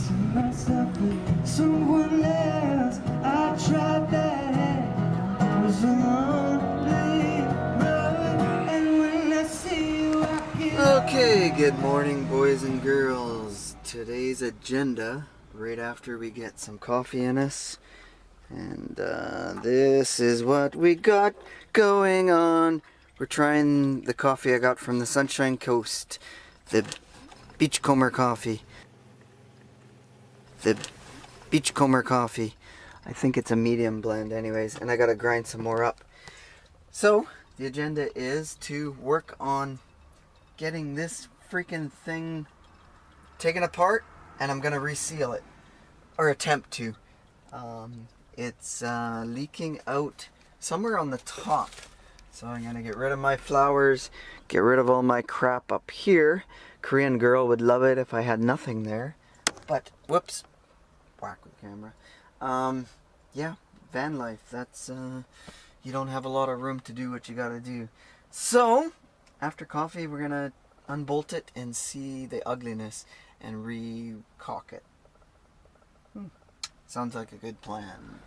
to myself with someone else. I tried that. It was a lonely road, and when I see you, I get Okay, good morning, boys and girls. Today's agenda, right after we get some coffee in us. And this is what we got going on. We're trying the coffee I got from the Sunshine Coast. The Beachcomber coffee. The Beachcomber coffee. I think it's a medium blend anyways, and I gotta grind some more up. So, the agenda is to work on getting this freaking thing taken apart, and I'm gonna reseal it. Or attempt to. It's leaking out somewhere on the top. So I'm gonna get rid of my flowers, get rid of all my crap up here. Korean girl would love it if I had nothing there. But, whoops, whack with camera. Yeah, van life, that's, you don't have a lot of room to do what you gotta do. So, after coffee, we're gonna unbolt it and see the ugliness and re-caulk it. Sounds like a good plan.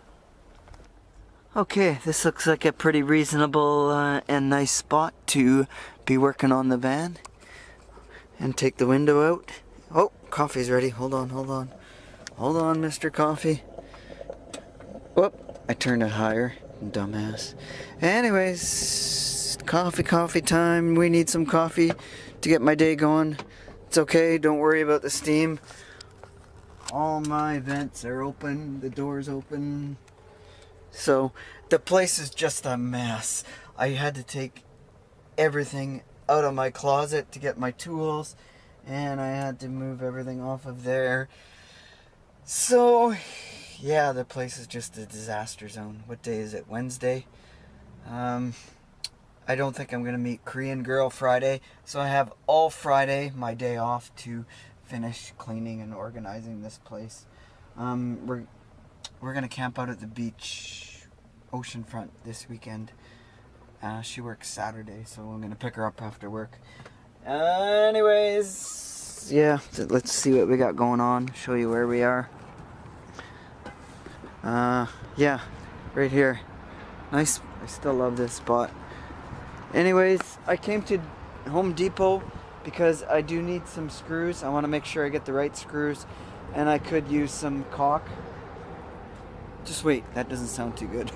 Okay, this looks like a pretty reasonable and nice spot to be working on the van. And take the window out. Oh, coffee's ready. Hold on, hold on. Hold on, Mr. Coffee. Whoop, I turned it higher. Dumbass. Anyways, coffee time. We need some coffee to get my day going. It's okay, don't worry about the steam. All my vents are open, the door's open. So, the place is just a mess. I had to take everything out of my closet to get my tools, and I had to move everything off of there. So, yeah, the place is just a disaster zone. What day is it? Wednesday? I don't think I'm going to meet Korean Girl Friday, so I have all Friday, my day off, to finish cleaning and organizing this place. We're gonna camp out at the beach, oceanfront, this weekend. She works Saturday, so I'm gonna pick her up after work. Anyways, yeah, let's see what we got going on. Show you where we are. Yeah, right here. Nice. I still love this spot. Anyways, I came to Home Depot because I do need some screws. I want to make sure I get the right screws, and I could use some caulk. Just wait, that doesn't sound too good.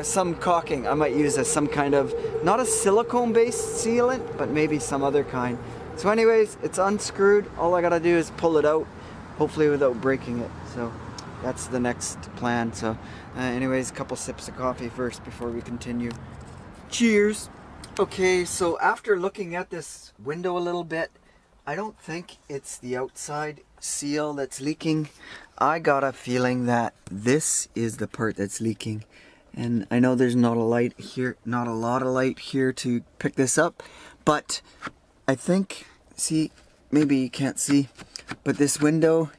Some caulking. I might use as some kind of, not a silicone based sealant, but maybe some other kind. So anyways, it's unscrewed. All I gotta do is pull it out, hopefully without breaking it. So that's the next plan. So anyways, a couple sips of coffee first before we continue. Cheers. Okay, so after looking at this window a little bit, I don't think it's the outside seal that's leaking. I got a feeling that this is the part that's leaking. And I know there's not a light here, not a lot of light here to pick this up, but I think, see, maybe you can't see, but this window,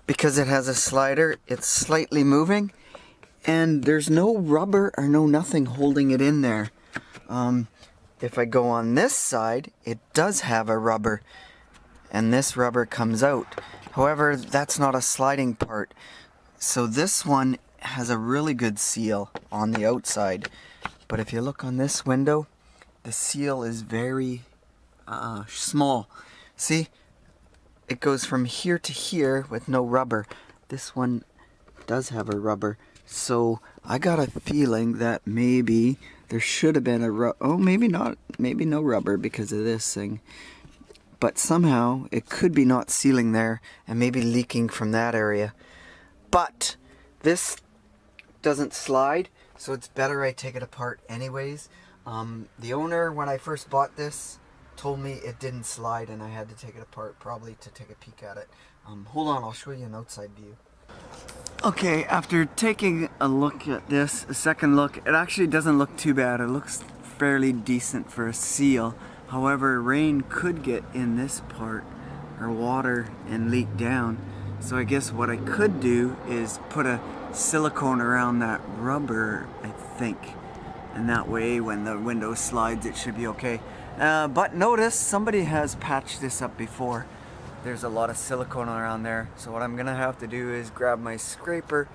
because it has a slider, it's slightly moving, and there's no rubber or no nothing holding it in there. If I go on this side, it does have a rubber, and this rubber comes out. However, that's not a sliding part. So this one has a really good seal on the outside. But if you look on this window, the seal is very small. See? It goes from here to here with no rubber. This one does have a rubber. So I got a feeling that maybe there should have been oh, maybe not, maybe no rubber because of this thing. But somehow it could be not sealing there and maybe leaking from that area. But this doesn't slide, so it's better I take it apart anyways. The owner, when I first bought this, told me it didn't slide and I had to take it apart probably to take a peek at it. Hold on, I'll show you an outside view. Okay, after taking a look at this, a second look, it actually doesn't look too bad. It looks fairly decent for a seal. However, rain could get in this part, or water, and leak down. So I guess what I could do is put a silicone around that rubber, I think. And that way, when the window slides, it should be okay. But notice, somebody has patched this up before. there's a lot of silicone around there. So what I'm gonna have to do is grab my scraper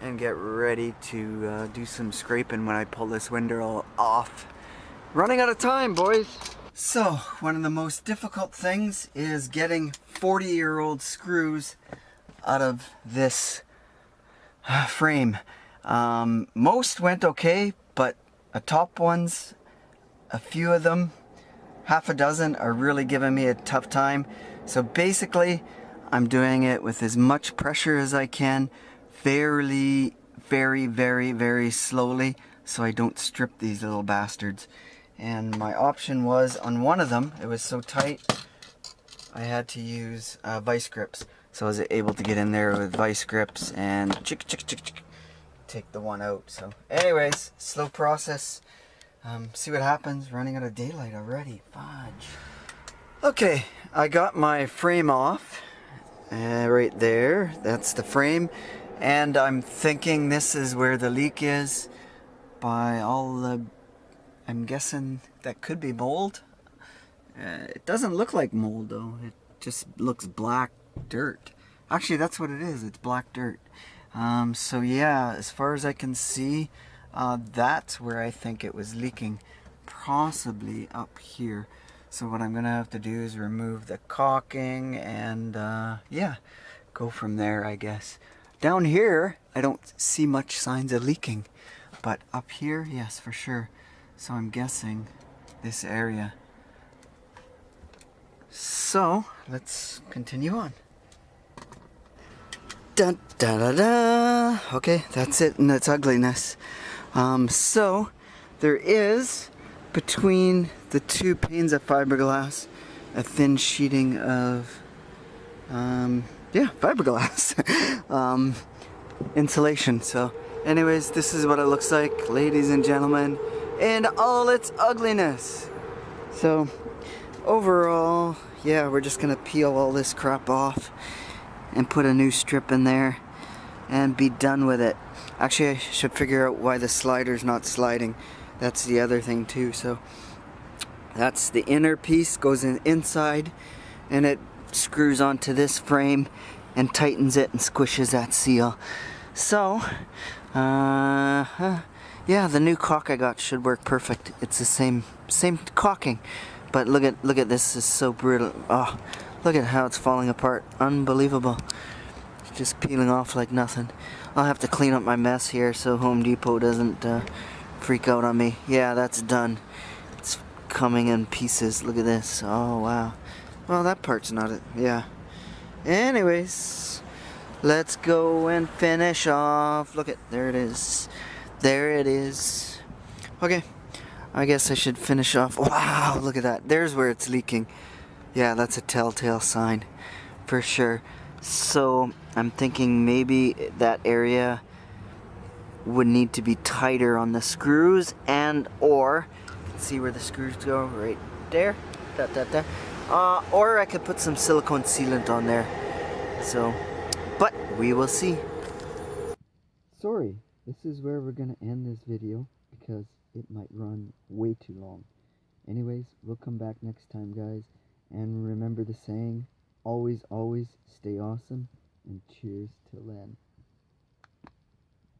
and get ready to do some scraping when I pull this window off. Running out of time, boys. So one of the most difficult things is getting 40-year-old screws out of this frame. Most went okay, but the top ones, a few of them, half a dozen, are really giving me a tough time. So basically, I'm doing it with as much pressure as I can, very slowly, so I don't strip these little bastards. And my option was, on one of them, it was so tight, I had to use vice grips. So I was able to get in there with vice grips and take the one out. So anyways, slow process. See what happens. Running out of daylight already. Fudge. Okay, I got my frame off. Right there. That's the frame. And I'm thinking this is where the leak is. By all the... I'm guessing that could be mold. It doesn't look like mold though. It just looks black dirt. Actually, that's what it is. It's black dirt. So yeah, as far as I can see, that's where I think it was leaking. Possibly up here. So what I'm going to have to do is remove the caulking and yeah, go from there, I guess. Down here, I don't see much signs of leaking. But up here, yes, for sure. So I'm guessing this area. So, let's continue on. Da da da da. Okay, that's it in its ugliness. So, there is, between the two panes of fiberglass, a thin sheeting of, yeah, fiberglass. Insulation. So, anyways, this is what it looks like, ladies and gentlemen, in all its ugliness. So, overall, yeah, we're just gonna peel all this crap off and put a new strip in there and be done with it. Actually, I should figure out why the slider's not sliding. That's the other thing too. So that's the inner piece, goes in inside, and it screws onto this frame and tightens it and squishes that seal. So yeah, the new caulk I got should work perfect. It's the same caulking, but look at this. Is so brutal. Oh, look at how it's falling apart. Unbelievable. It's just peeling off like nothing. I'll have to clean up my mess here so Home Depot doesn't freak out on me. Yeah, that's done. It's coming in pieces. Look at this. Oh wow. Well, that part's not it. Yeah. Anyways, let's go and finish off. Look at, there it is. There it is. Okay, I guess I should finish off. Wow, look at that. There's where it's leaking. Yeah, that's a telltale sign for sure. So I'm thinking maybe that area would need to be tighter on the screws, and or see where the screws go, right there, or I could put some silicone sealant on there. So, but we will see. Sorry, this is where we're gonna end this video because it might run way too long. Anyways, we'll come back next time, guys, and remember the saying, always stay awesome, and cheers till then.